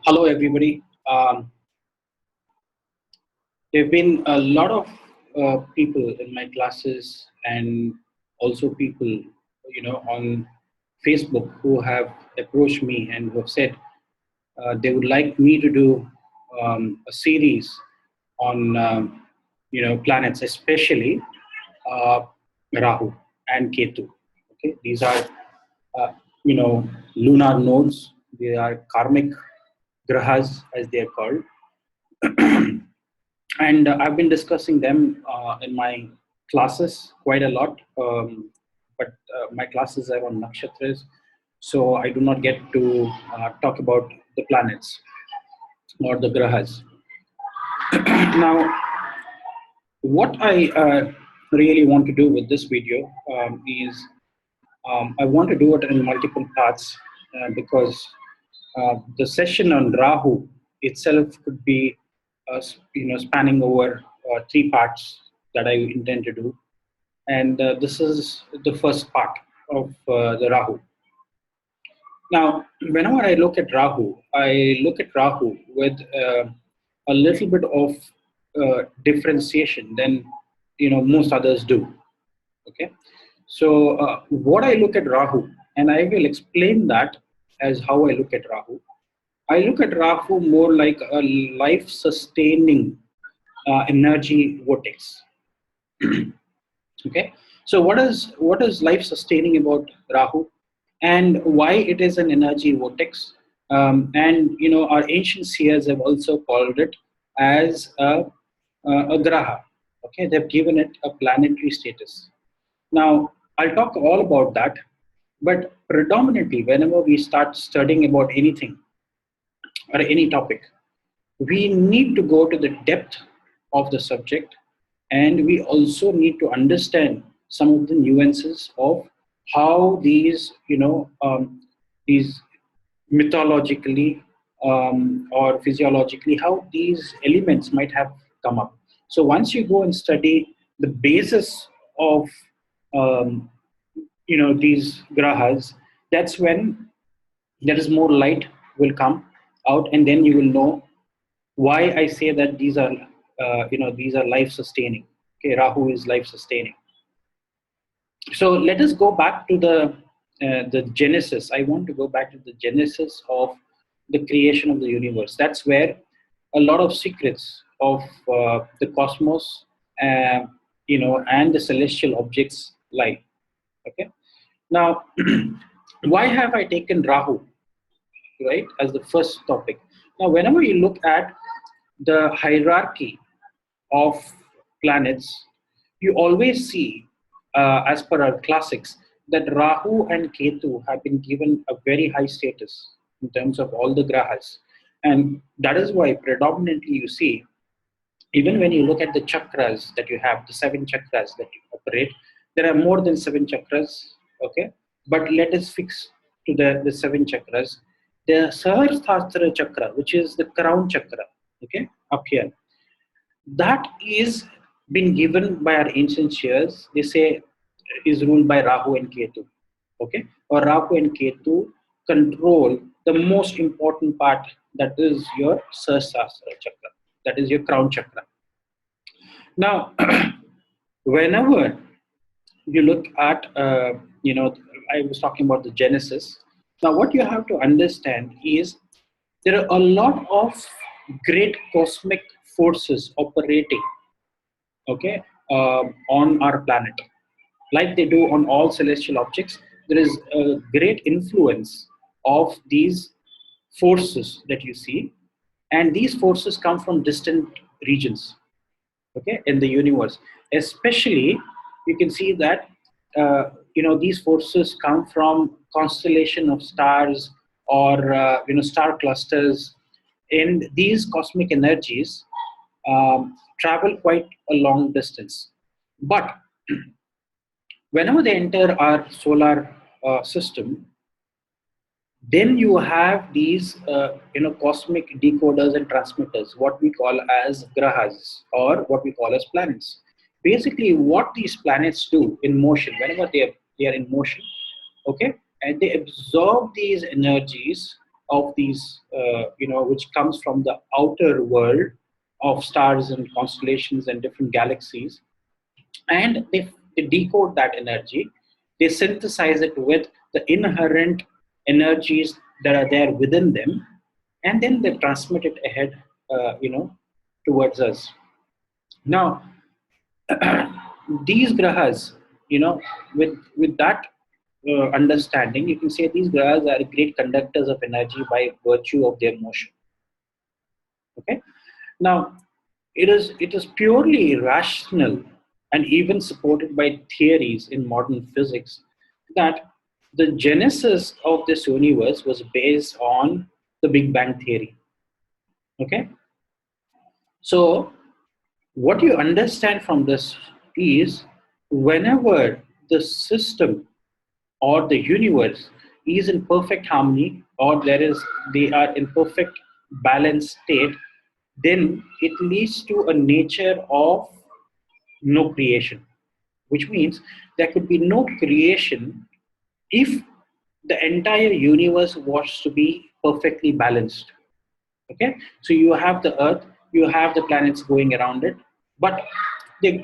Hello, everybody. There have been a lot of people in my classes, and also people, on Facebook who have approached me and who have said they would like me to do a series on, planets, especially uh, Rahu and Ketu. Okay, these are, uh, lunar nodes. They are karmic grahas, as they are called. And I've been discussing them in my classes quite a lot. But my classes are on nakshatras, so I do not get to talk about the planets or the grahas. Now, what I really want to do with this video is I want to do it in multiple parts because the session on Rahu itself could be, spanning over three parts that I intend to do, and this is the first part of the Rahu. Now, whenever I look at Rahu, I look at Rahu with a little bit of differentiation than most others do. Okay, so what I look at Rahu, and I will explain that as how I look at Rahu. I look at Rahu more like a life-sustaining energy vortex. Okay, so what is life-sustaining about Rahu, and why it is an energy vortex? And our ancient seers have also called it as a graha. Okay, they've given it a planetary status. Now, I'll talk all about that, but predominantly, whenever we start studying about anything or any topic, we need to go to the depth of the subject, and we also need to understand some of the nuances of how these mythologically or physiologically, how these elements might have come up. So once you go and study the basis of um, these grahas, that's when there is more light will come out, and then you will know why I say that these are life sustaining. Okay, Rahu is life sustaining. So let us go back to the genesis. I want to go back to the genesis of the creation of the universe. That's where a lot of secrets of the cosmos, uh, and the celestial objects lie. Okay. Now, why have I taken Rahu, right, as the first topic? Now, whenever you look at the hierarchy of planets, you always see, as per our classics, that Rahu and Ketu have been given a very high status in terms of all the grahas. And that is why predominantly you see, even when you look at the chakras that you have, the seven chakras that you operate, there are more than seven chakras, okay? But let us fix to the seven chakras. The Sahasrara chakra, which is the crown chakra, okay, up here, that is been given by our ancient seers. They say is ruled by Rahu and Ketu, okay, or Rahu and Ketu control the most important part, that is your Sahasrara chakra, that is your crown chakra. Now, whenever you look at, I was talking about the genesis. Now, what you have to understand is there are a lot of great cosmic forces operating, okay, on our planet, like they do on all celestial objects. There is a great influence of these forces that you see, and these forces come from distant regions, okay, in the universe. Especially, you can see that these forces come from constellation of stars, or star clusters, and these cosmic energies travel quite a long distance. But whenever they enter our solar system, then you have these cosmic decoders and transmitters, what we call as grahas, or what we call as planets. Basically, what these planets do in motion, whenever they are in motion, okay, and they absorb these energies of these, which comes from the outer world of stars and constellations and different galaxies, and they decode that energy, they synthesize it with the inherent energies that are there within them, and then they transmit it ahead, towards us. Now, these grahas, with that understanding, you can say these grahas are great conductors of energy by virtue of their motion. Okay. Now, it is purely rational and even supported by theories in modern physics that the genesis of this universe was based on the Big Bang theory. Okay. So what you understand from this is, whenever the system or the universe is in perfect harmony, or they are in perfect balanced state, then it leads to a nature of no creation, which means there could be no creation if the entire universe was to be perfectly balanced. Okay, so you have the earth, you have the planets going around it, but they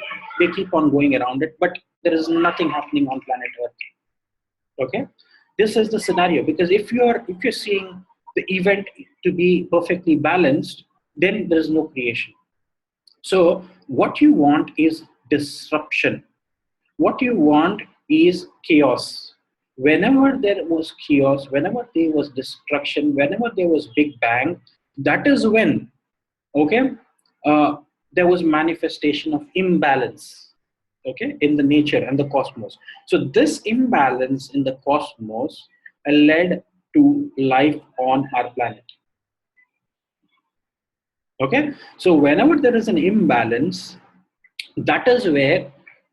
keep on going around it, but there is nothing happening on planet earth. Okay, this is the scenario, because if you're seeing the event to be perfectly balanced, then there is no creation. So what you want is disruption. What you want is chaos. Whenever there was chaos, whenever there was destruction, whenever there was big bang, that is when, okay, uh, there was manifestation of imbalance, okay, in the nature and the cosmos. So this imbalance in the cosmos led to life on our planet. Okay, so whenever there is an imbalance, that is where,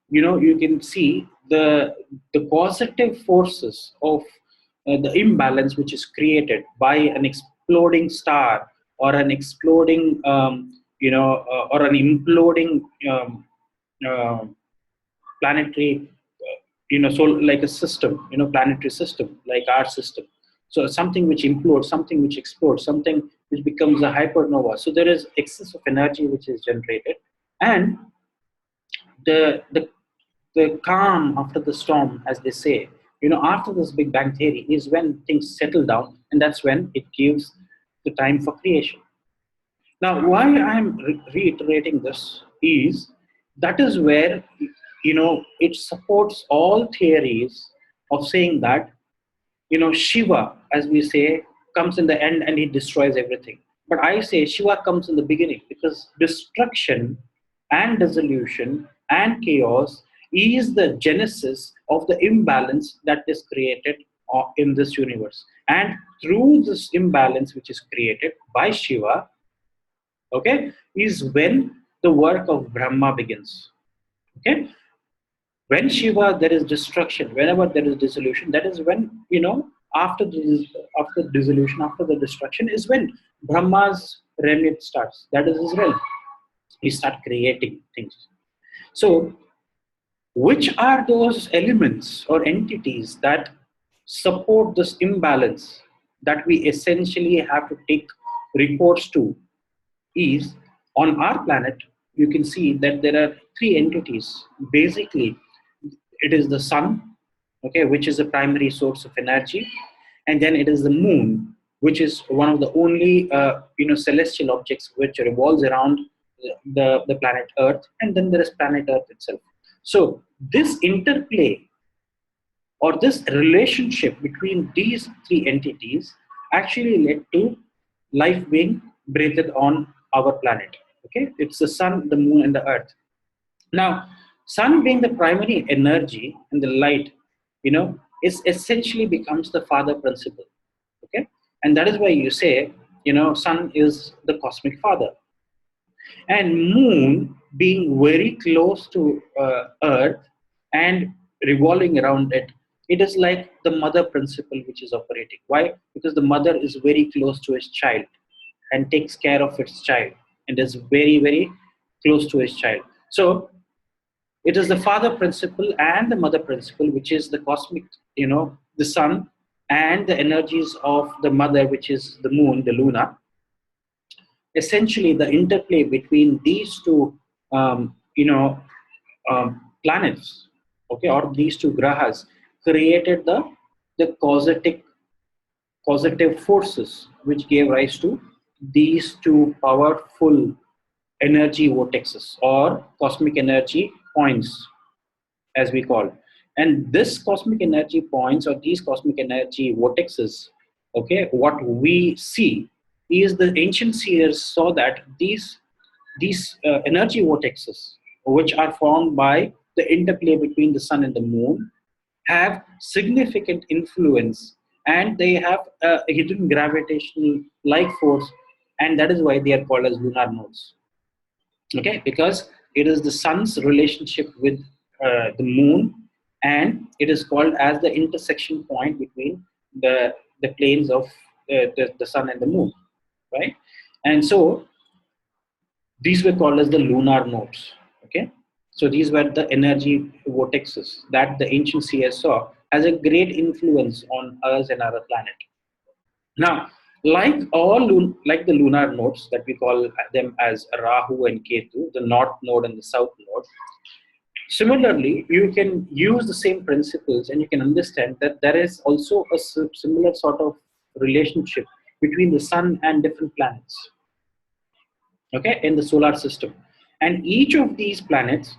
you can see the causative forces of the imbalance which is created by an exploding star, or an exploding or an imploding uh, planetary, so like a system, planetary system like our system. So something which implodes, something which explodes, something which becomes a hypernova. So there is excess of energy which is generated, and the the the calm after the storm, as they say, after this Big Bang theory is when things settle down, and that's when it gives the time for creation. Now, why I'm reiterating this is, that is where, it supports all theories of saying that, Shiva, as we say, comes in the end and he destroys everything. But I say Shiva comes in the beginning, because destruction and dissolution and chaos is the genesis of the imbalance that is created in this universe. And through this imbalance, which is created by Shiva, okay, is when the work of Brahma begins. Okay, when Shiva, there is destruction. Whenever there is dissolution, that is when, after dissolution, after the destruction, is when Brahma's remit starts. That is his realm. He start creating things. So, which are those elements or entities that support this imbalance that we essentially have to take reports to? Is, on our planet, you can see that there are three entities. Basically, it is the sun, okay, which is the primary source of energy, and then it is the moon, which is one of the only celestial objects which revolves around the planet Earth, and then there is planet Earth itself. So this interplay, or this relationship between these three entities, actually led to life being breathed on our planet. Okay, it's the sun, the moon, and the earth. Now, sun being the primary energy and the light, is essentially becomes the father principle. Okay, and that is why you say, sun is the cosmic father, and moon being very close to earth and revolving around it, it is like the mother principle which is operating. Why? Because the mother is very close to his child and takes care of its child, and is very, very close to his child. So it is the father principle and the mother principle, which is the cosmic, the sun and the energies of the mother, which is the moon, the Luna. Essentially, the interplay between these two, planets, okay, or these two grahas, created the causative forces, which gave rise to these two powerful energy vortexes or cosmic energy points, as we call. And this cosmic energy points or these cosmic energy vortexes, okay, what we see is the ancient seers saw that these energy vortexes, which are formed by the interplay between the sun and the moon, have significant influence, and they have a hidden gravitational like force, and that is why they are called as lunar nodes. Okay, because it is the sun's relationship with the moon, and it is called as the intersection point between the planes of the sun and the moon, right? And so these were called as the lunar nodes. Okay, so these were the energy vortexes that the ancient seers saw has a great influence on us and our planet. Now, like the lunar nodes that we call them as Rahu and Ketu, the north node and the south node. Similarly, you can use the same principles and you can understand that there is also a similar sort of relationship between the sun and different planets, okay, in the solar system. And each of these planets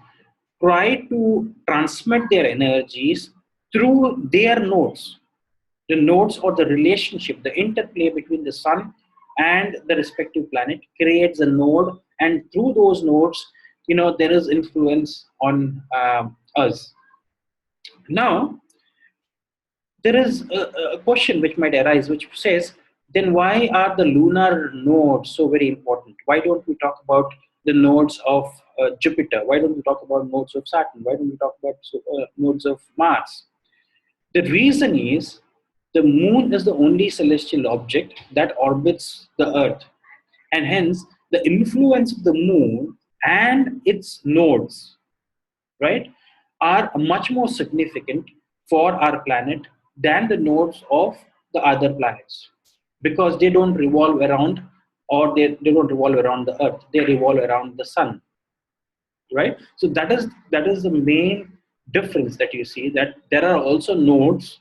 try to transmit their energies through their nodes. The nodes or the relationship, the interplay between the sun and the respective planet creates a node, and through those nodes, there is influence on us. Now, there is a question which might arise, which says, then why are the lunar nodes so very important? Why don't we talk about the nodes of Jupiter? Why don't we talk about nodes of Saturn? Why don't we talk about nodes of Mars? The reason is the moon is the only celestial object that orbits the earth, and hence the influence of the moon and its nodes, right, are much more significant for our planet than the nodes of the other planets, because they don't revolve around, or they don't revolve around the earth, they revolve around the sun, right? So that is the main difference that you see, that there are also nodes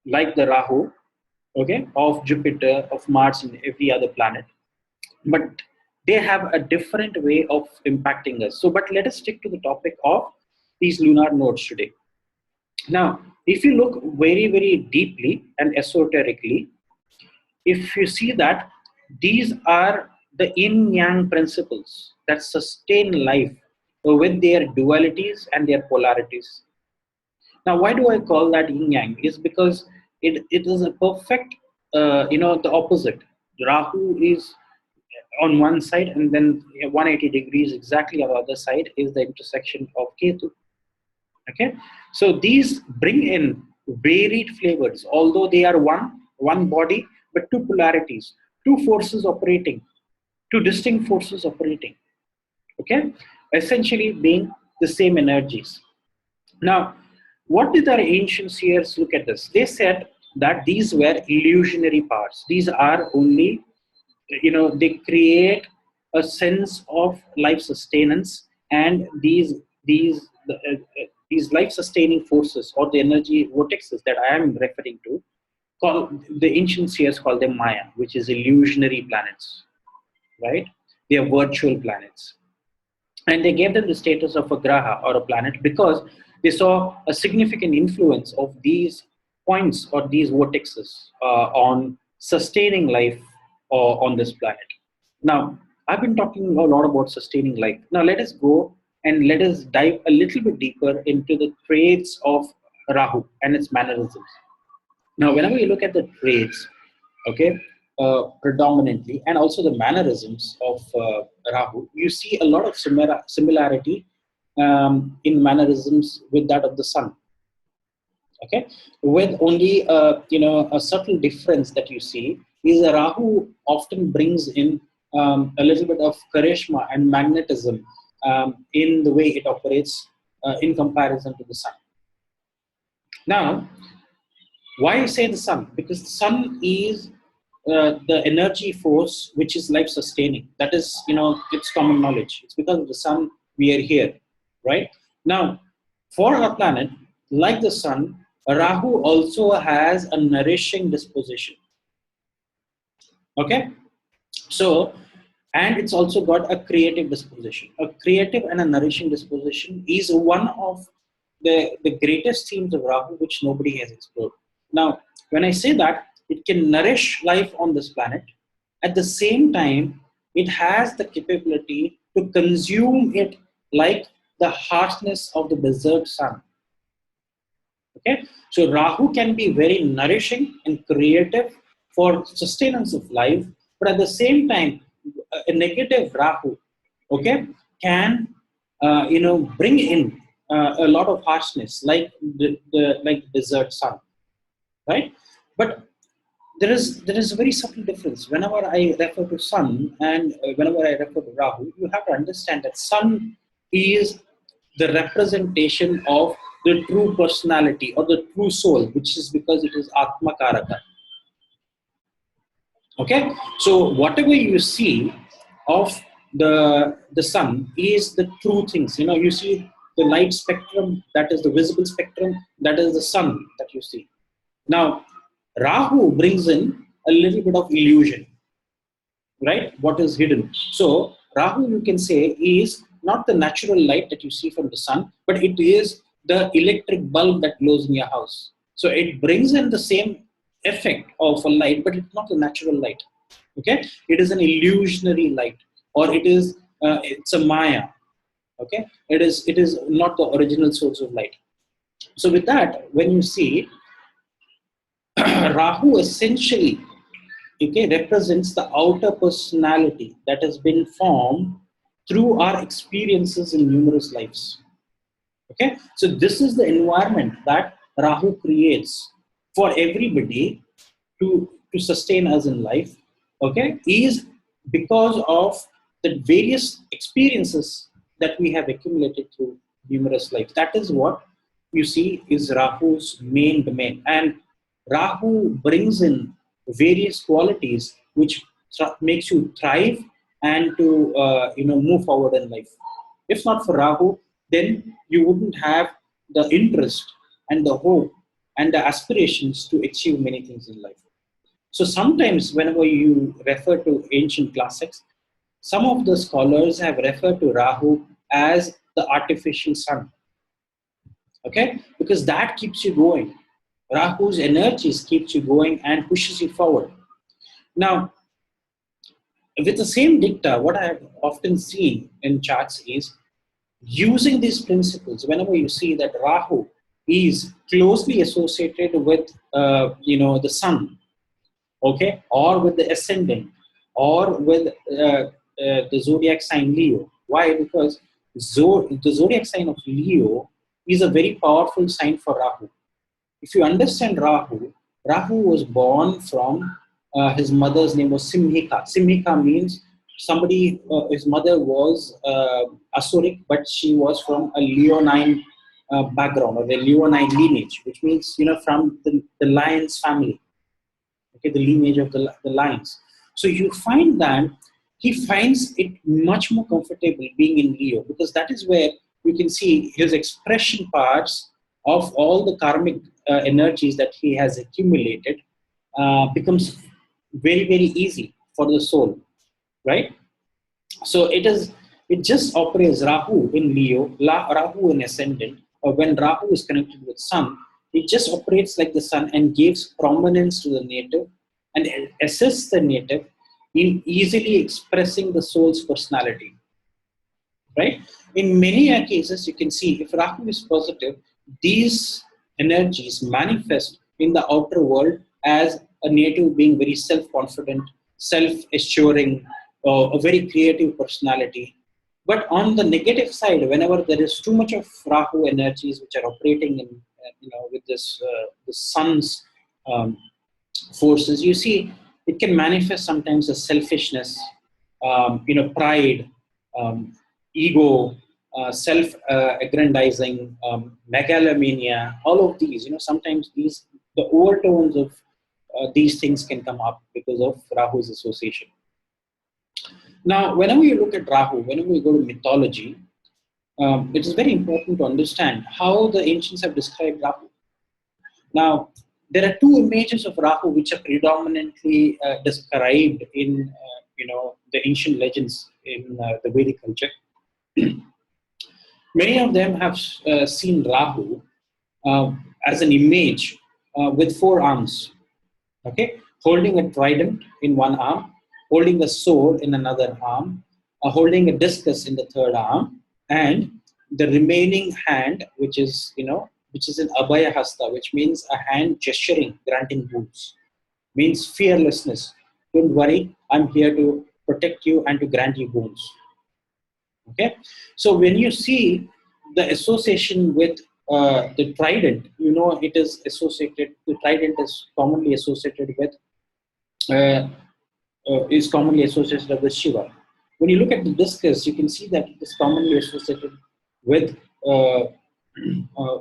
like the Rahu, okay, of Jupiter, of Mars, and every other planet, but they have a different way of impacting us. So, but let us stick to the topic of these lunar nodes today. Now, if you look very, very deeply and esoterically, if you see that these are the yin yang principles that sustain life with their dualities and their polarities. Now, why do I call that yin yang? Is because it is a perfect, the opposite. Rahu is on one side, and then 180 degrees exactly on the other side is the intersection of Ketu. Okay, so these bring in varied flavors, although they are one body, but two polarities, two forces operating, two distinct forces operating. Okay, essentially being the same energies. Now, what did our ancient seers look at this? They said that these were illusionary parts. These are only, they create a sense of life sustenance, and these life sustaining forces or the energy vortexes that I am referring to, the ancient seers call them Maya, which is illusionary planets, right? They are virtual planets. And they gave them the status of a graha or a planet because they saw a significant influence of these points or these vortexes on sustaining life on this planet. Now, I've been talking a lot about sustaining life. Now, let us go and let us dive a little bit deeper into the traits of Rahu and its mannerisms. Now, whenever you look at the traits, okay, predominantly, and also the mannerisms of Rahu, you see a lot of similarity in mannerisms with that of the sun. Okay, with only a subtle difference that you see is that Rahu often brings in a little bit of charisma and magnetism in the way it operates in comparison to the sun. Now, Why I say the sun? Because the sun is the energy force which is life sustaining. That is, it's common knowledge. It's because of the sun we are here, right? Now, for our planet, like the sun, Rahu also has a nourishing disposition. Okay, so, and it's also got a creative disposition. A creative and a nourishing disposition is one of the greatest themes of Rahu, which nobody has explored. Now, when I say that, it can nourish life on this planet. At the same time, it has the capability to consume it like the harshness of the desert sun. Okay, so Rahu can be very nourishing and creative for sustenance of life, but at the same time, a negative Rahu, okay, can bring in a lot of harshness, like the like desert sun, right? But there is a very subtle difference. Whenever I refer to sun and whenever I refer to Rahu, you have to understand that sun is the representation of the true personality or the true soul, which is because it is Atma Karaka. Okay, so whatever you see of the sun is the true things. You see the light spectrum, that is the visible spectrum, that is the sun that you see. Now, Rahu brings in a little bit of illusion, right? What is hidden. So, Rahu, you can say, is not the natural light that you see from the sun, but it is the electric bulb that glows in your house. So, it brings in the same effect of a light, but it's not a natural light. Okay, it is an illusionary light, or it's a Maya. Okay, it is not the original source of light. So, with that, when you see Rahu essentially, okay, represents the outer personality that has been formed through our experiences in numerous lives. Okay, so this is the environment that Rahu creates for everybody to sustain us in life. Okay, is because of the various experiences that we have accumulated through numerous lives. That is what you see is Rahu's main domain, and Rahu brings in various qualities which makes you thrive and to move forward in life. If not for Rahu, then you wouldn't have the interest and the hope and the aspirations to achieve many things in life. So sometimes, whenever you refer to ancient classics, some of the scholars have referred to Rahu as the artificial sun. Okay, because that keeps you going. Rahu's energies keeps you going and pushes you forward. Now, with the same dicta, what I have often seen in charts is using these principles. Whenever you see that Rahu is closely associated with the sun, okay, or with the ascendant, or with the zodiac sign Leo. Why? Because the zodiac sign of Leo is a very powerful sign for Rahu. If you understand Rahu, Rahu was born from his mother's name was Simhika. Simhika means somebody, his mother was Asuric, but she was from a Leonine background or the Leonine lineage, which means, from the lion's family, okay, the lineage of the lions. So you find that he finds it much more comfortable being in Leo, because that is where you can see his expression parts of all the karmic energies that he has accumulated becomes very, very easy for the soul, right? So it just operates Rahu in Leo, Rahu in ascendant, or when Rahu is connected with Sun, it just operates like the Sun and gives prominence to the native and assists the native in easily expressing the soul's personality, right? In many cases, you can see if Rahu is positive, these energies manifest in the outer world as a native being very self-confident, self-assuring, a very creative personality. But on the negative side, whenever there is too much of Rahu energies which are operating in, with this the sun's um, forces, you see, it can manifest sometimes as selfishness, pride, um, ego, self-aggrandizing, megalomania, all of these. Sometimes these the overtones of these things can come up because of Rahu's association. Now, whenever you look at Rahu, whenever you go to mythology, it is very important to understand how the ancients have described Rahu. Now, there are two images of Rahu which are predominantly described in the ancient legends in the Vedic culture. Many of them have seen Rahu as an image with four arms, okay, holding a trident in one arm, holding a sword in another arm, holding a discus in the third arm, and the remaining hand, which is an abhaya hasta, which means a hand gesturing, granting boons, means fearlessness. Don't worry, I'm here to protect you and to grant you boons. Okay, so when you see the association with the trident, it is associated. The trident uh, is commonly associated with Shiva. When you look at the discus, you can see that it is commonly associated with uh,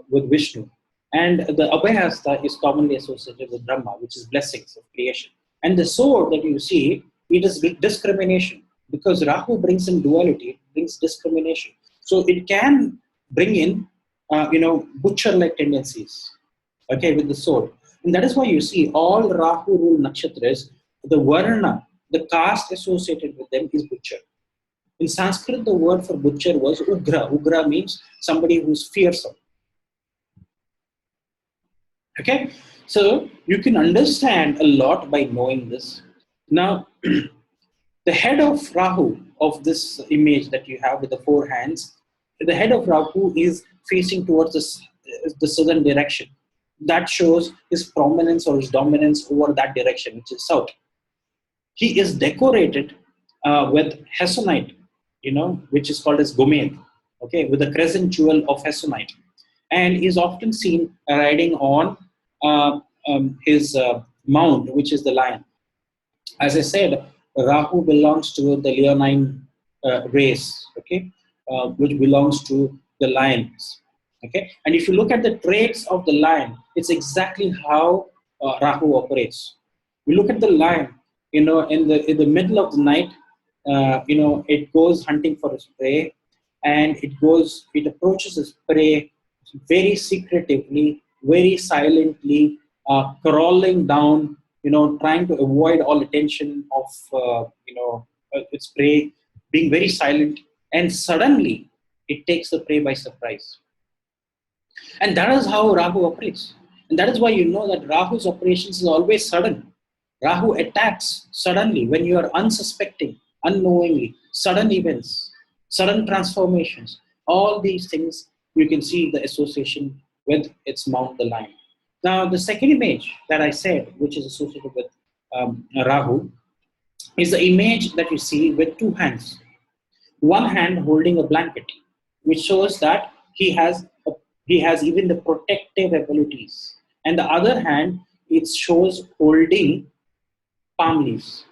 with Vishnu, and the Abhayahasta is commonly associated with Brahma, which is blessings of creation. And the sword that you see, it is discrimination, because Rahu brings in duality, it brings discrimination. So it can bring in, butcher-like tendencies, okay, with the sword. And that is why you see all Rahu rule nakshatras, the Varna, the caste associated with them is butcher. In Sanskrit, the word for butcher was Ugra. Ugra means somebody who's fearsome. Okay, so you can understand a lot by knowing this. Now, the head of Rahu, of this image that you have with the four hands, the head of Rahu is facing towards the southern direction. That shows his prominence or his dominance over that direction, which is south. He is decorated with hessonite, which is called as gomed, okay, with a crescent jewel of hessonite, and is often seen riding on his mount, which is the lion. As I said, Rahu belongs to the leonine race, okay, which belongs to the lions, okay. And if you look at the traits of the lion, it's exactly how Rahu operates. We look at the lion, in the middle of the night, it goes hunting for its prey, and it approaches its prey very secretively, very silently, crawling down, trying to avoid all attention of, its prey, being very silent, and suddenly it takes the prey by surprise. And that is how Rahu operates. And that is why you know that Rahu's operations is always sudden. Rahu attacks suddenly when you are unsuspecting, unknowingly, sudden events, sudden transformations. All these things you can see the association with its mount, the lion. Now, the second image that I said, which is associated with Rahu, is the image that you see with two hands. One hand holding a blanket, which shows that he has even the protective abilities, and the other hand, it shows holding palm leaves,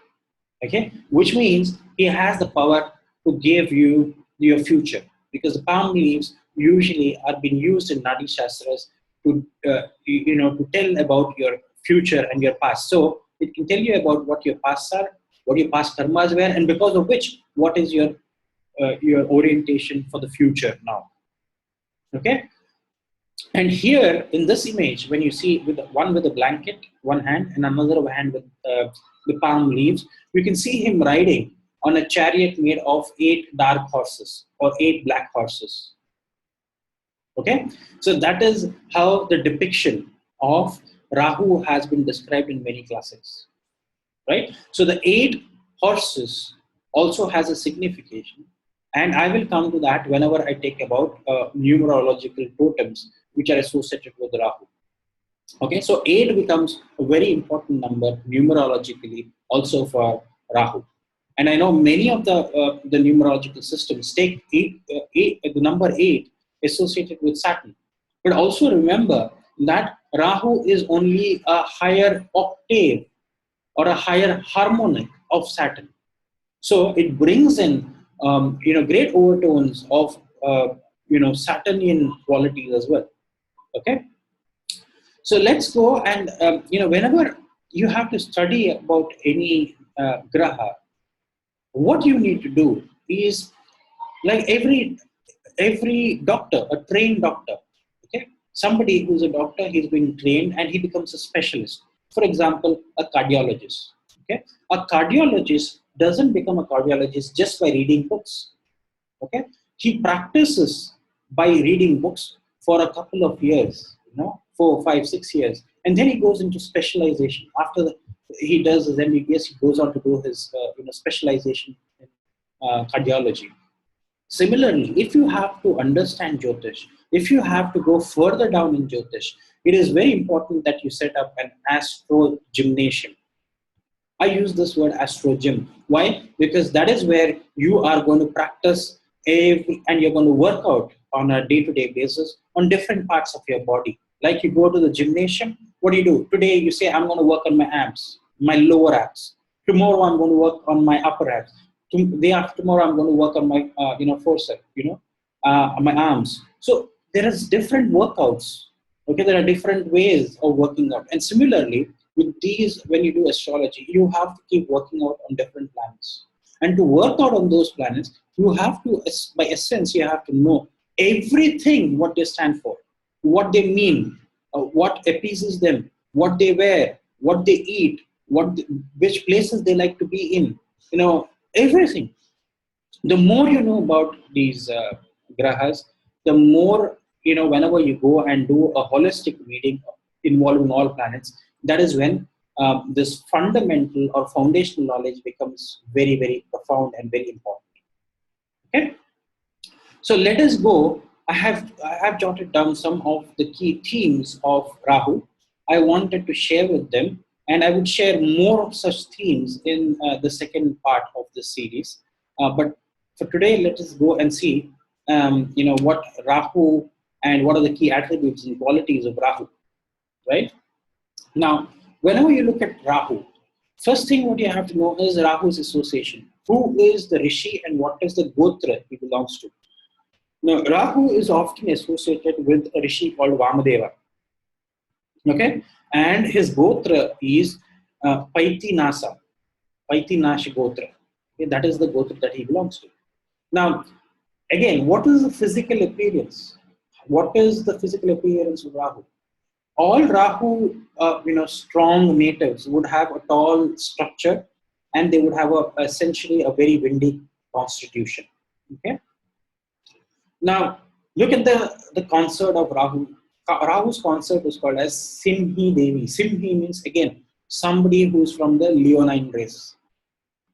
okay, which means he has the power to give you your future, because the palm leaves usually are being used in Nadi Shastras to to tell about your future and your past. So it can tell you about what your past are, what your past karmas were, and because of which, what is your orientation for the future now. Okay, and here in this image, when you see with one with a blanket, one hand, and another hand with the palm leaves, you can see him riding on a chariot made of 8 dark horses or 8 black horses. Okay, so that is how the depiction of Rahu has been described in many classics, right? So the 8 horses also has a signification, and I will come to that whenever I take about numerological totems which are associated with Rahu. Okay, so 8 becomes a very important number numerologically also for Rahu. And I know many of the numerological systems take the number 8 associated with Saturn. But also remember that Rahu is only a higher octave or a higher harmonic of Saturn. So it brings in great overtones of Saturnian qualities as well. Okay. So let's go and whenever you have to study about any graha, what you need to do is, like every doctor, a trained doctor, okay, somebody who's a doctor, he's being trained and he becomes a specialist. For example, a cardiologist. Okay, a cardiologist doesn't become a cardiologist just by reading books. Okay, he practices by reading books for a couple of years, 4, 5, 6 years, and then he goes into specialization. After he does his MBBS, he goes on to do his specialization in cardiology. Similarly, if you have to understand Jyotish, if you have to go further down in Jyotish, it is very important that you set up an astro gymnasium. I use this word astro gym. Why? Because that is where you are going to practice and you're going to work out on a day-to-day basis on different parts of your body. Like you go to the gymnasium, what do? Today you say, I'm going to work on my abs, my lower abs. Tomorrow I'm going to work on my upper abs. Day after tomorrow I'm going to work on my forcep, my arms. So there is different workouts. Okay, there are different ways of working out. And similarly, with these, when you do astrology, you have to keep working out on different planets. And to work out on those planets, you have to, by essence, you have to know everything what they stand for, what they mean, what appeases them, what they wear, what they eat, which places they like to be in, everything. The more you know about these grahas, the more, whenever you go and do a holistic reading involving all planets, that is when this fundamental or foundational knowledge becomes very, very profound and very important. Okay? So let us go. I have jotted down some of the key themes of Rahu. I wanted to share with them, and I would share more of such themes in the second part of this series. But for today, let us go and see, what Rahu and what are the key attributes and qualities of Rahu, right? Now, whenever you look at Rahu, first thing what you have to know is Rahu's association. Who is the Rishi and what is the Gotra he belongs to? Now, Rahu is often associated with a Rishi called Vamadeva. Okay? And his Gotra is Paitinasa, Paitinash Gotra. Okay? That is the Gotra that he belongs to. Now, again, what is the physical appearance? What is the physical appearance of Rahu? All Rahu, strong natives would have a tall structure, and they would have essentially a very windy constitution. Okay. Now, look at the consort of Rahu. Rahu's consort is called as Simhi Devi. Simhi means, again, somebody who's from the Leonine race.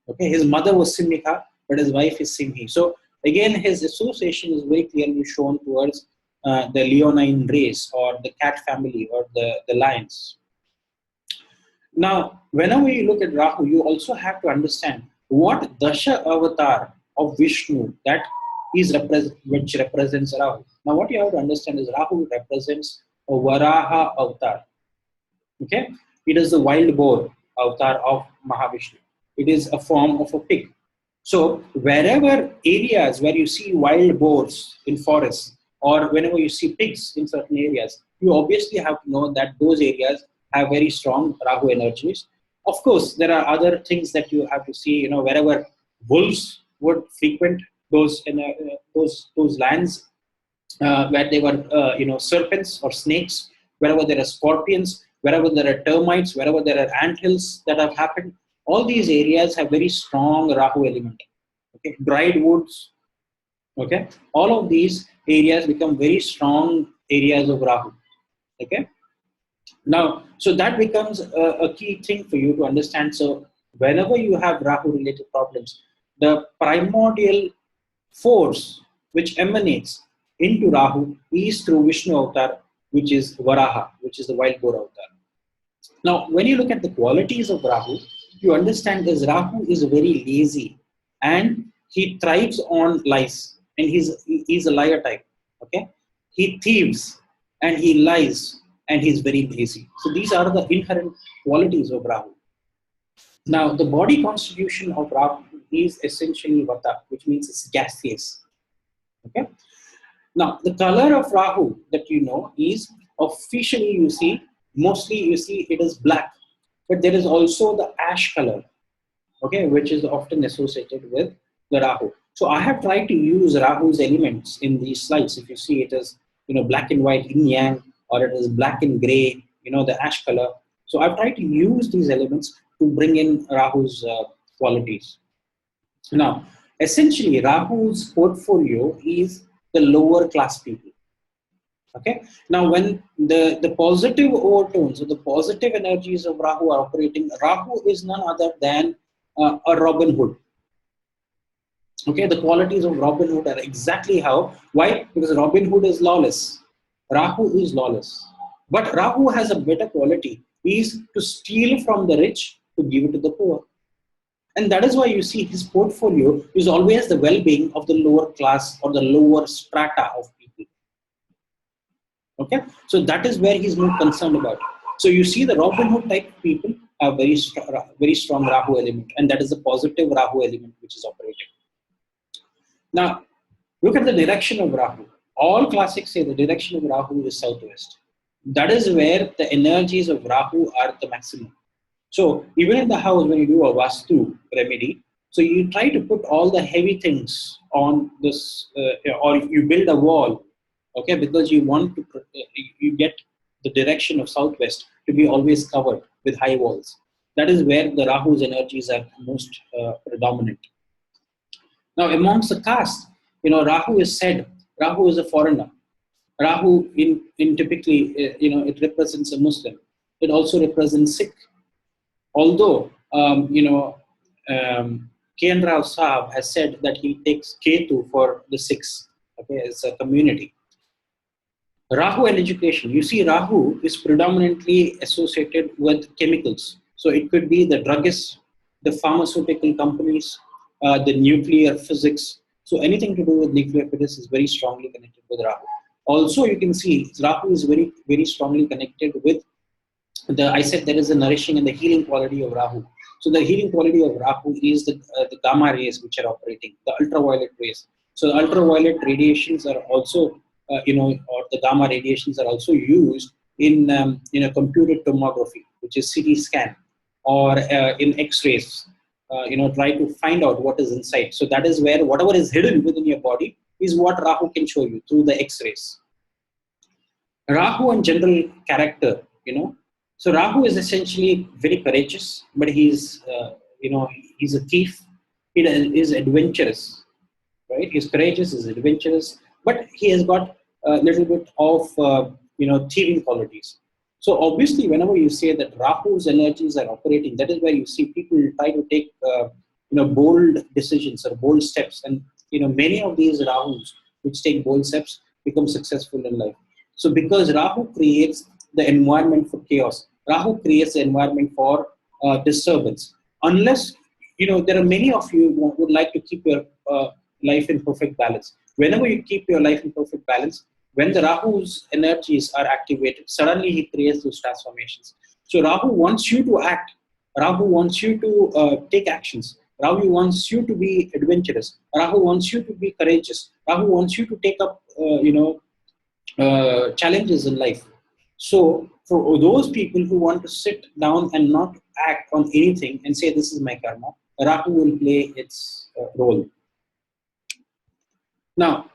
Okay, his mother was Simhika, but his wife is Simhi. So again, his association is very clearly shown towards the Leonine race or the cat family or the lions. Now, whenever you look at Rahu, you also have to understand what Dasha avatar of Vishnu that is which represents Rahu. Now, what you have to understand is Rahu represents a Varaha avatar. Okay, it is the wild boar avatar of Mahavishnu. It is a form of a pig. So wherever areas where you see wild boars in forests, or whenever you see pigs in certain areas, you obviously have to know that those areas have very strong Rahu energies. Of course, there are other things that you have to see. Wherever wolves would frequent those lands where they were, serpents or snakes. Wherever there are scorpions, wherever there are termites, wherever there are anthills that have happened, all these areas have very strong Rahu element. Okay, dried woods. Okay, all of these areas become very strong areas of Rahu. Okay, now so that becomes a key thing for you to understand. So whenever you have Rahu related problems, the primordial force which emanates into Rahu is through Vishnu avatar, which is Varaha, which is the wild boar avatar. Now, when you look at the qualities of Rahu, you understand that Rahu is very lazy and he thrives on lies, and he's a liar type. Okay, he thieves and he lies and he's very lazy. So these are the inherent qualities of Rahu. Now, the body constitution of Rahu is essentially Vata, which means it's gaseous. Okay. Now, the color of Rahu that you know is officially, you see, mostly you see it is black, but there is also the ash color, okay, which is often associated with the Rahu. So I have tried to use Rahu's elements in these slides. If you see, it is, black and white yin yang, or it is black and gray, the ash color. So I've tried to use these elements to bring in Rahu's qualities. Now, essentially, Rahu's portfolio is the lower class people. Okay. Now, when the positive overtones or the positive energies of Rahu are operating, Rahu is none other than a Robin Hood. Okay, the qualities of Robin Hood are exactly how. Why? Because Robin Hood is lawless. Rahu is lawless. But Rahu has a better quality. He is to steal from the rich to give it to the poor. And that is why you see his portfolio is always the well-being of the lower class or the lower strata of people. Okay, so that is where he's more concerned about. So you see the Robin Hood type people have very strong Rahu element, and that is the positive Rahu element which is operating. Now, look at the direction of Rahu. All classics say the direction of Rahu is southwest. That is where the energies of Rahu are the maximum. So even in the house, when you do a Vastu remedy, so you try to put all the heavy things on this, or you build a wall, okay, because you want to, you get the direction of southwest to be always covered with high walls. That is where the Rahu's energies are most predominant. Now, amongst the caste, Rahu is said, Rahu is a foreigner. Rahu in typically, it represents a Muslim. It also represents Sikh. Although, K.N. Rao Saab has said that he takes Ketu for the Sikhs, okay, as a community. Rahu and education. You see, Rahu is predominantly associated with chemicals. So it could be the druggists, the pharmaceutical companies, the nuclear physics. So anything to do with nuclear physics is very strongly connected with Rahu. Also, you can see Rahu is very, very strongly connected with I said there is a nourishing and the healing quality of Rahu. So the healing quality of Rahu is the gamma rays which are operating, the ultraviolet rays. So the ultraviolet radiations are also, or the gamma radiations are also used in computed tomography, which is CT scan, or in X-rays. Try to find out what is inside. So that is where whatever is hidden within your body is what Rahu can show you through the X-rays. Rahu and general character, So Rahu is essentially very courageous, but he's a thief. He is adventurous, right? He's courageous, he's adventurous, but he has got a little bit of thieving qualities. So obviously, whenever you say that Rahu's energies are operating, that is where you see people try to take bold decisions or bold steps, and many of these Rahus which take bold steps become successful in life. So because Rahu creates the environment for chaos, Rahu creates the environment for disturbance. Unless there are many of you who would like to keep your life in perfect balance. Whenever you keep your life in perfect balance, when the Rahu's energies are activated, suddenly he creates those transformations. So Rahu wants you to act. Rahu wants you to take actions. Rahu wants you to be adventurous. Rahu wants you to be courageous. Rahu wants you to take up, challenges in life. So for those people who want to sit down and not act on anything and say this is my karma, Rahu will play its role. Now,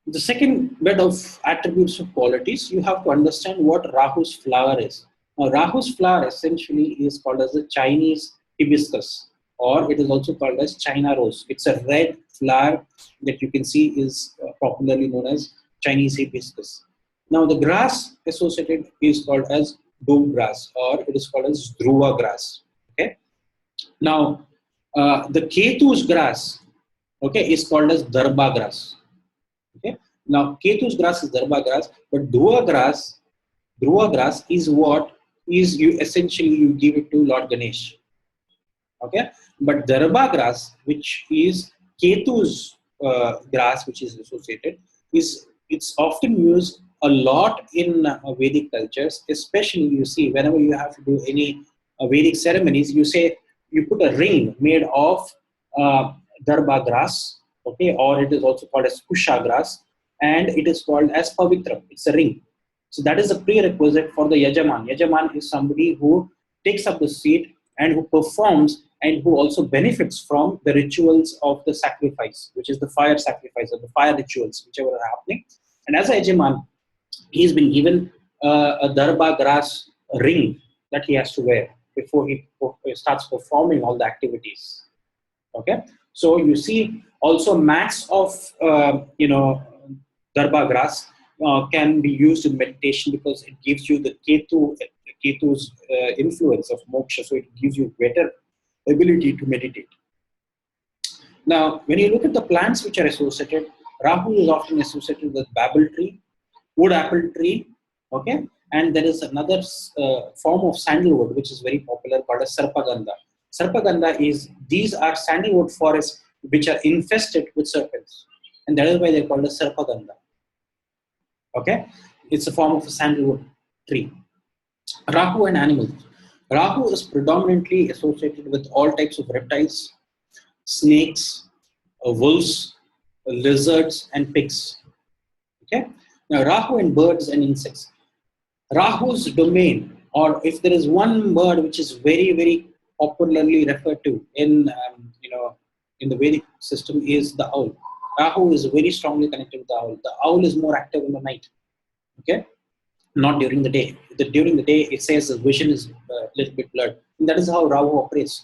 the second bit of attributes of qualities, you have to understand what Rahu's flower is. Now, Rahu's flower essentially is called as the Chinese hibiscus, or it is also called as China rose. It's a red flower that you can see is popularly known as Chinese hibiscus. Now, the grass associated is called as dove grass, or it is called as dhruva grass. Okay. Now, the Ketu's grass, okay, is called as darba grass. Okay. Now, Ketu's grass is darba grass, but dhruva grass is what is you essentially you give it to Lord Ganesh. Okay. But darba grass, which is Ketu's grass, which is associated, it's often used a lot in Vedic cultures, especially you see whenever you have to do any Vedic ceremonies, you put a ring made of darba grass, okay, or it is also called as kusha grass, and it is called as pavitra. It's a ring. So that is a prerequisite for the Yajaman. Yajaman is somebody who takes up the seat and who performs and who also benefits from the rituals of the sacrifice, which is the fire sacrifice or the fire rituals, whichever are happening. And as a Yajaman, he's been given a darba grass ring that he has to wear before he starts performing all the activities. Okay, so you see also mats of darba grass can be used in meditation because it gives you the ketu's influence of moksha, so it gives you better ability to meditate. Now, when you look at the plants which are associated, Rahu is often associated with babel tree, wood apple tree, okay, and there is another form of sandalwood which is very popular called as sarpagandha. Sarpagandha is, these are sandalwood forests which are infested with serpents, and that is why they're called as sarpagandha. Okay, it's a form of a sandalwood tree. Rahu and animals. Rahu is predominantly associated with all types of reptiles, snakes, wolves, lizards, and pigs. Okay. Now, Rahu and birds and insects. Rahu's domain, or if there is one bird which is very, very popularly referred to in in the Vedic system, is the owl. Rahu is very strongly connected with the owl. The owl is more active in the night. Okay, not during the day. During the day, it says the vision is a little bit blurred. And that is how Rahu operates.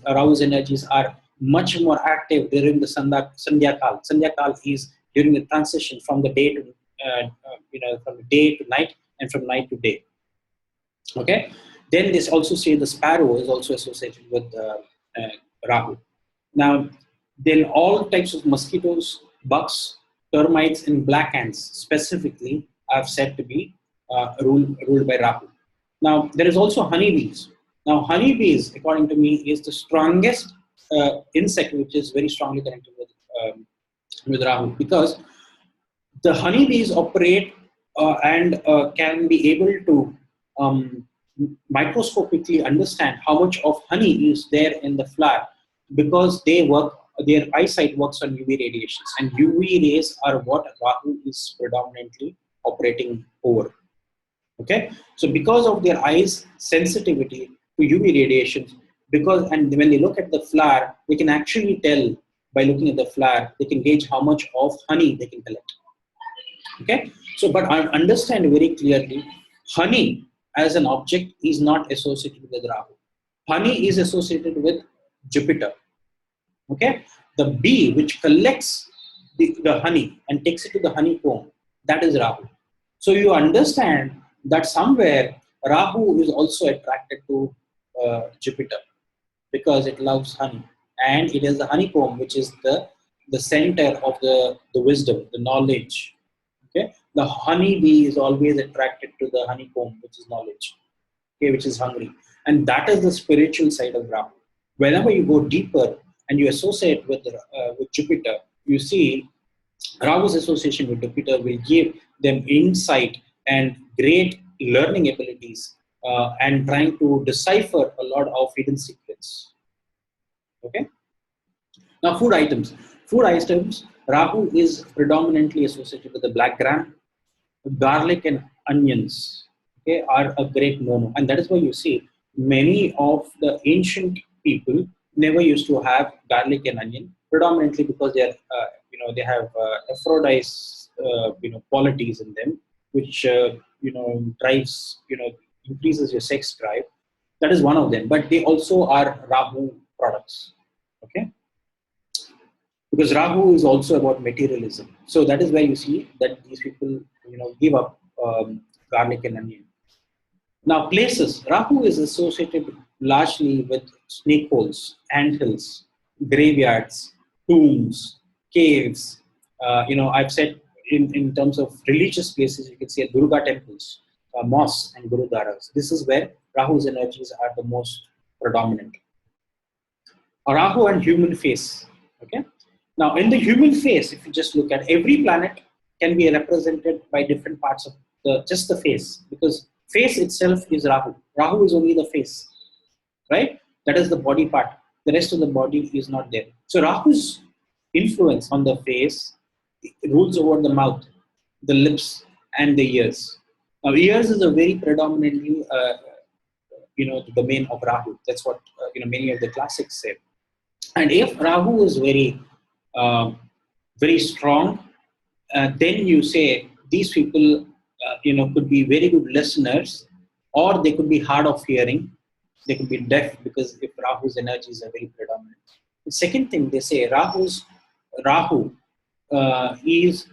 Rahu's energies are much more active during the Sandhya Kal. Sandhya Kal is during the transition from the day to from day to night and from night to day. Okay. Then they also say the sparrow is also associated with Rahu. Now, then all types of mosquitoes, bugs, termites, and black ants specifically are said to be ruled by Rahu. Now, there is also honeybees. Now, honeybees, according to me, is the strongest insect which is very strongly connected with Rahu, because the honeybees operate and can be able to microscopically understand how much of honey is there in the flower, because their eyesight works on UV radiations, and UV rays are what Rahu is predominantly operating over. Okay, so because of their eyes' sensitivity to UV radiations, and when they look at the flower, they can actually tell by looking at the flower, they can gauge how much of honey they can collect. Okay, so but I understand very clearly, honey as an object is not associated with Rahu. Honey is associated with Jupiter. Okay, the bee which collects the honey and takes it to the honeycomb, that is Rahu. So you understand that somewhere Rahu is also attracted to Jupiter because it loves honey, and it is the honeycomb which is the center of the wisdom, the knowledge. Okay, the honey bee is always attracted to the honeycomb, which is knowledge, okay, which is hungry, and that is the spiritual side of Rahu. Whenever you go deeper and you associate with Jupiter, you see Rahu's association with Jupiter will give them insight and great learning abilities and trying to decipher a lot of hidden secrets. Okay. Now, food items. Food items, Rahu is predominantly associated with the black gram, garlic and onions, okay, are a great no-no. And that is why you see many of the ancient people never used to have garlic and onion, predominantly because they are, they have Aphrodite's, qualities in them, which, drives, increases your sex drive. That is one of them. But they also are Rahu products, okay? Because Rahu is also about materialism. So that is where you see that these people, give up garlic and onion. Now, places. Rahu is associated largely with snake holes, anthills, graveyards, tombs, caves. I've said in terms of religious places, you can see Durga temples, mosques, and gurudwaras. This is where Rahu's energies are the most predominant. Rahu and human face. Okay. Now, in the human face, if you just look at every planet, can be represented by different parts of just the face, because face itself is Rahu. Rahu is only the face, right? That is the body part. The rest of the body is not there. So Rahu's influence on the face rules over the mouth, the lips, and the ears. Now, ears is a very predominantly, the domain of Rahu. That's what many of the classics say. And if Rahu is uh, very strong, then you say these people, could be very good listeners, or they could be hard of hearing. They could be deaf because if Rahu's energies are very predominant. The second thing they say, Rahu is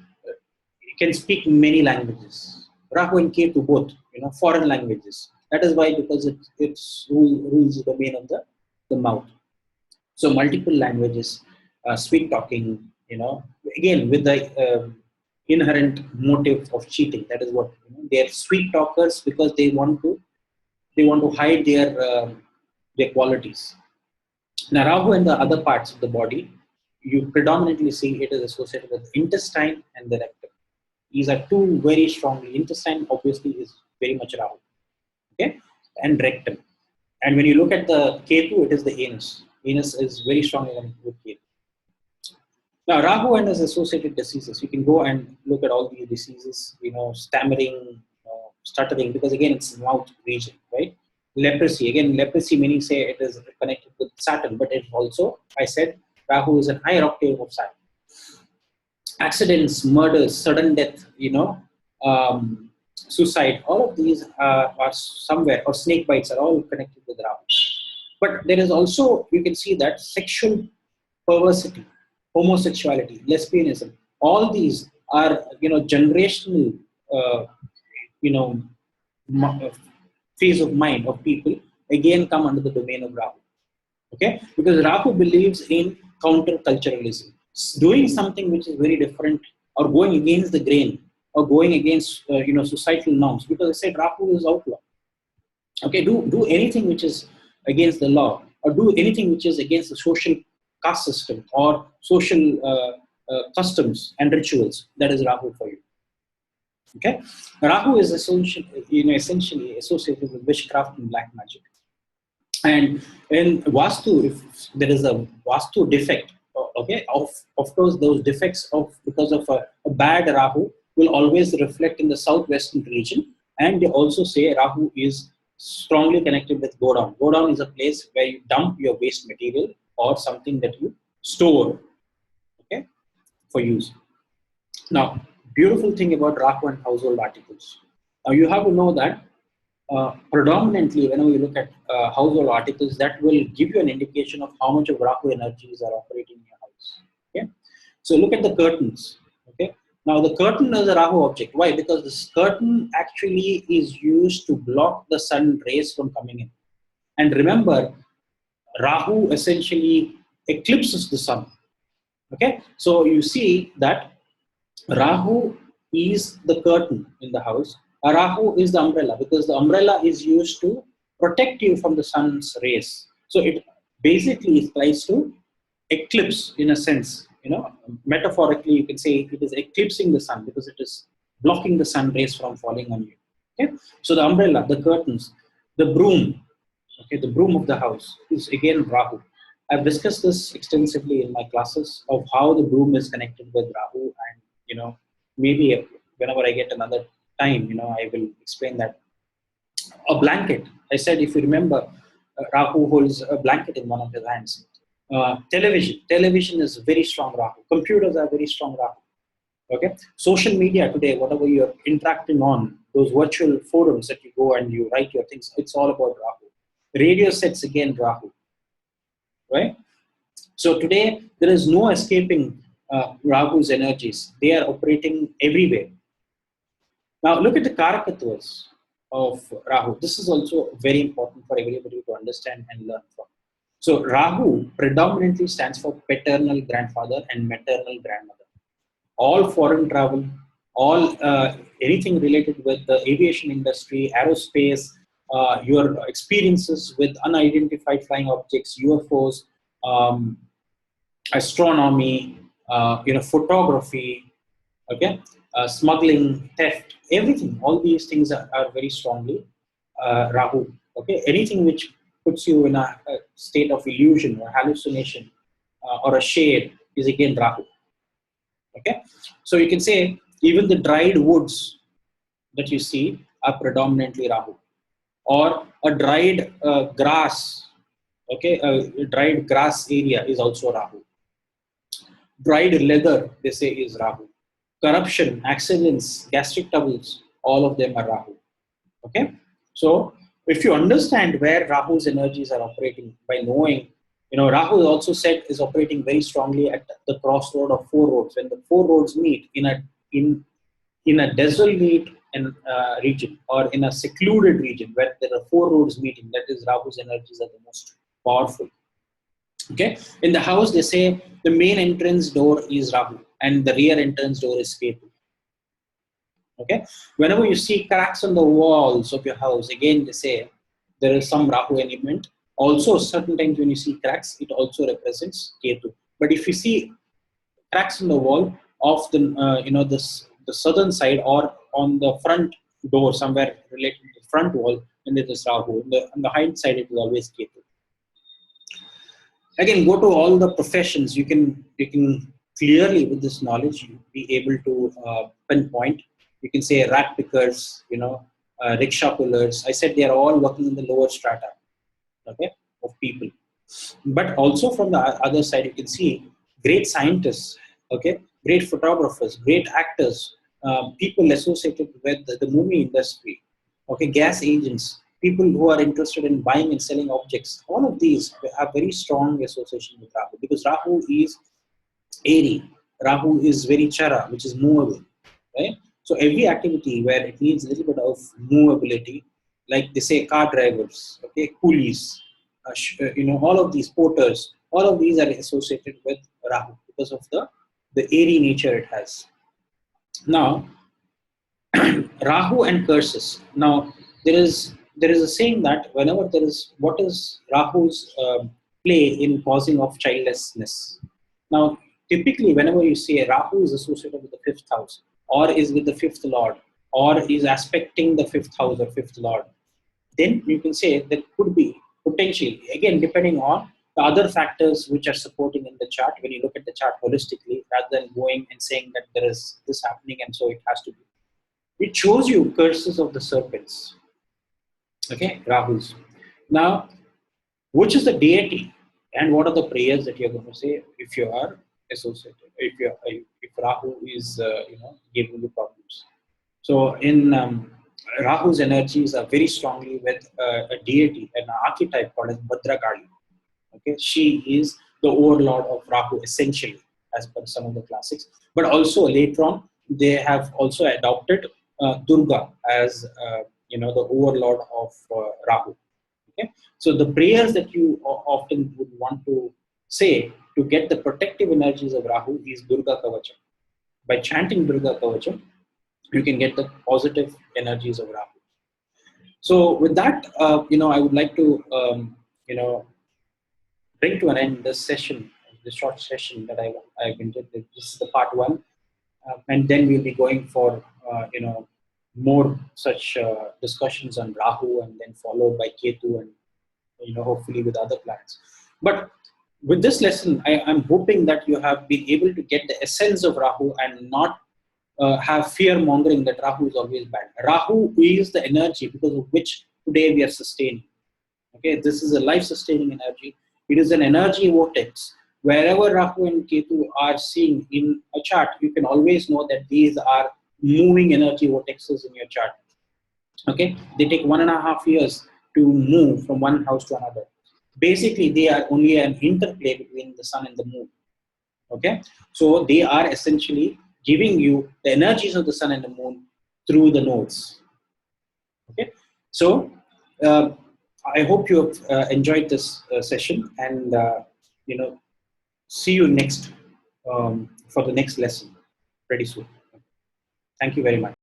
can speak many languages. Rahu and Ketu both, foreign languages. That is why, because it's rules the domain of the mouth. So multiple languages, sweet talking, again with the inherent motive of cheating. That is what they are sweet talkers because they want to hide their qualities. Now, Rahu and the other parts of the body, you predominantly see it is associated with intestine and the rectum. These are two very strongly. Intestine obviously is very much Rahu, okay, and rectum. And when you look at the Ketu, it is the anus. Anus is very strongly linked with Ketu. Now, Rahu and his associated diseases, you can go and look at all these diseases, stammering, stuttering, because again, it's mouth region, right? Leprosy, again, leprosy meaning say it is connected with Saturn, but it also, I said, Rahu is an higher octave of Saturn. Accidents, murders, sudden death, suicide, all of these are somewhere, or snake bites are all connected with Rahu. But there is also, you can see that sexual perversity, homosexuality, lesbianism, all these are, generational, phase of mind of people, again come under the domain of Rahu. Okay? Because Rahu believes in counter-culturalism, doing something which is very different or going against the grain or going against, societal norms. Because I said Rahu is outlaw. Okay, do anything which is against the law, or do anything which is against the social caste system or social customs and rituals. That is Rahu for you. Okay, Rahu is essentially associated with witchcraft and black magic. And in Vastu, if there is a Vastu defect, okay, of course those defects because of a bad Rahu will always reflect in the southwestern region. And they also say Rahu is strongly connected with Godown. Godown is a place where you dump your waste material or something that you store, okay, for use. Now, beautiful thing about Rahu and household articles. Now, you have to know that predominantly, whenever you look at household articles, that will give you an indication of how much of Rahu energies are operating in your house. Okay, so look at the curtains. Okay, now the curtain is a Rahu object. Why? Because this curtain actually is used to block the sun rays from coming in. And remember, Rahu essentially eclipses the sun. Okay, so you see that Rahu is the curtain in the house. Rahu is the umbrella, because the umbrella is used to protect you from the sun's rays. So it basically tries to eclipse, in a sense, metaphorically you can say it is eclipsing the sun because it is blocking the sun rays from falling on you. Okay, so the umbrella, the curtains, the broom, okay, the broom of the house is again Rahu. I've discussed this extensively in my classes of how the broom is connected with Rahu, and maybe whenever I get another time, I will explain that. A blanket. I said, if you remember, Rahu holds a blanket in one of his hands. Television is very strong Rahu. Computers are very strong Rahu. Okay. Social media today, whatever you're interacting on, those virtual forums that you go and you write your things, it's all about Rahu. Radio sets again Rahu. Right? So today there is no escaping Rahu's energies. They are operating everywhere. Now look at the Karakatvas of Rahu. This is also very important for everybody to understand and learn from. So Rahu predominantly stands for paternal grandfather and maternal grandmother. All foreign travel, all anything related with the aviation industry, aerospace, your experiences with unidentified flying objects, UFOs, astronomy, photography, okay, smuggling, theft, everything. All these things are very strongly Rahu. Okay, anything which puts you in a state of illusion or hallucination or a shade is again Rahu. Okay, so you can say even the dried woods, that you see are predominantly Rahu. Or a dried grass, okay, a dried grass area is also Rahu. Dried leather, they say, is Rahu. Corruption, accidents, gastric troubles, all of them are Rahu. Okay, so if you understand where Rahu's energies are operating by knowing, Rahu also said is operating very strongly at the crossroad of four roads. When the four roads meet in a desolate region, or in a secluded region where there are four roads meeting, that is Rahu's energies are the most powerful. Okay, in the house they say the main entrance door is Rahu and the rear entrance door is Ketu. Okay, whenever you see cracks on the walls of your house, again they say there is some Rahu element. Also, certain times when you see cracks, it also represents Ketu. But if you see cracks in the wall of the southern side, or on the front door somewhere related to the front wall, and it is Rahu. On the hind side, it is always Ketu. Again, go to all the professions. You can clearly, with this knowledge, you be able to pinpoint. You can say rat pickers, rickshaw pullers. I said they are all working in the lower strata, okay, of people. But also from the other side, you can see great scientists, okay, great photographers, great actors, people associated with the movie industry, okay, gas agents, people who are interested in buying and selling objects. All of these have very strong association with Rahu, because Rahu is airy. Rahu is very chara, which is movable, right? So every activity where it needs a little bit of movability, like they say car drivers, okay, coolies, all of these porters, all of these are associated with Rahu because of the airy nature it has. Now, Rahu and curses. Now, there is a saying that whenever there is, what is Rahu's play in causing of childlessness? Now, typically, whenever you say Rahu is associated with the fifth house, or is with the fifth lord, or is aspecting the fifth house or fifth lord, then you can say there could be potentially, again, depending on the other factors which are supporting in the chart. When you look at the chart holistically, rather than going and saying that there is this happening and so it has to be, it shows you curses of the serpents. Okay, Rahu's. Now, which is the deity and what are the prayers that you're going to say if you are associated, if Rahu is giving you problems. So in Rahu's energies are very strongly with a deity, an archetype called as Bhadrakali. Okay, she is the overlord of Rahu essentially, as per some of the classics. But also later on, they have also adopted Durga as the overlord of Rahu. Okay, so the prayers that you often would want to say to get the protective energies of Rahu is Durga Kavacham. By chanting Durga Kavacham, you can get the positive energies of Rahu. So with that, I would like to bring to an end this session, this short session that I've been doing. This is the part one, and then we'll be going for more such discussions on Rahu, and then followed by Ketu, and hopefully with other planets. But with this lesson, I'm hoping that you have been able to get the essence of Rahu and not have fear mongering that Rahu is always bad. Rahu is the energy because of which today we are sustained. Okay, this is a life-sustaining energy. It is an energy vortex. Wherever Rahu and Ketu are seen in a chart, you can always know that these are moving energy vortexes in your chart. Okay, they take 1.5 years to move from one house to another. Basically, they are only an interplay between the sun and the moon. Okay, so they are essentially giving you the energies of the sun and the moon through the nodes. Okay, so I hope you have enjoyed this session, and see you next for the next lesson pretty soon. Thank you very much.